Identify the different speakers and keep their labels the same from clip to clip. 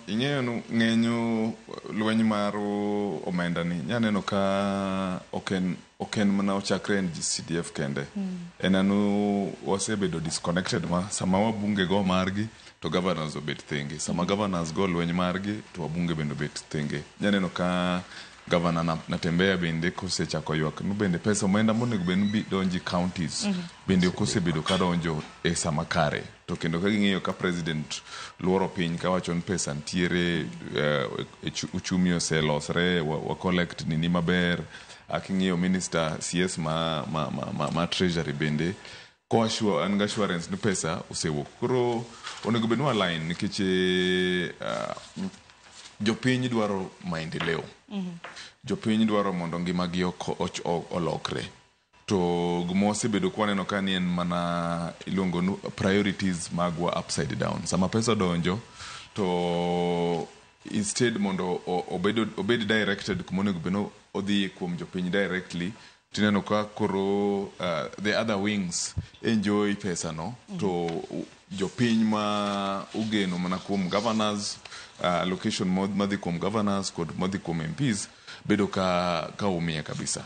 Speaker 1: ing'eyo ng'enyo lweny mar omenda ni nyaneno ka oken mana ochakre en CDF kende. Enanu wasebedo disconnected sama wabunge go margi to governors obet thenge. Sama governors go lweny margi to wabunge bende obet thenge. Nyaneno ka governor Natembeya bende kosechako ywak no bende pesa omenda monego bende donji counties bende kosebedo ka donjo e sama kare to kendo ka ging'eyo ka president luoro piny ka wacho ni pesa ntiere uchumi oselosre wa collect nini maber aking'eyo minister CS ma treasury bende ko assure an assurance ni pesa osewuok koro onego bed no align nikech jopiny dwaro maendeleo. Jopiny dwaro mondo ngimagi olokre. To gimosebedo kwaneno ka ni en mana iluongo nu priorities magwa upside down. Sama pesa donjo to instead mondo obed directed kumonego beno odhi kuom jopiny directly tineno ka koro the other wings enjoy pesa no to jopiny ma ugeno mana kuom governors allocation madhi kuom governors kod madhi kuom MPs bedo ka umia kabisa.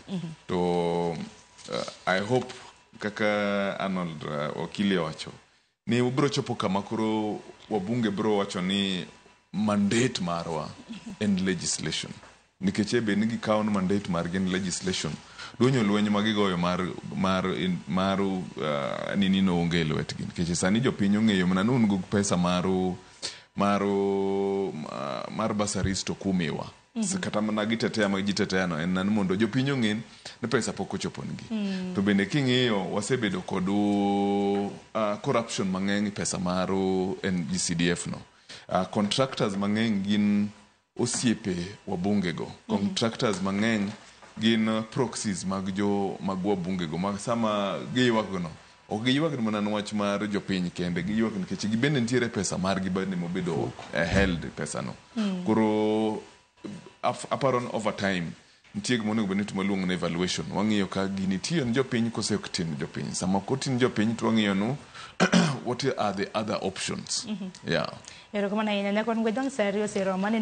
Speaker 1: To I hope kaka Arnold wakili wacho ni ubro chopo kama koro wabunge bro wacho ni mandate marwa and legislation nikech be nigi kaun mandate mar gen legislation donyo lweny magigoyo mar nini no onge lwetgi nikech sani jopiny ong'eyo mana nun go pesa mar basaris to kumiwa kata mana gitetea ma gitetea no en nan mondo jopiny ong'en ni pesa pok ochopo nigi. To bende king'iyo wasebedo kod corruption mang'eny pesa maru NGCDF no. Contractors mang'eny gin osiepe wabunge go. Contractors mang'eny gin proxies mag wabunge go. Sama giywak no ok giywak mana nwach mar jopiny kende giywak nikech gibende ntiere pesa margi bende mobedo held pesa no. Koro aparo over time nitie gimonego bende timo luong na evaluation wang'iyo ka gini tiyo ni jopiny kose ok tin jopiny sama kotin jopiny to wang'iyo no what are the other options. Yeah.
Speaker 2: Erokamano ahinya nyakon gwedhang' Sario Sero mane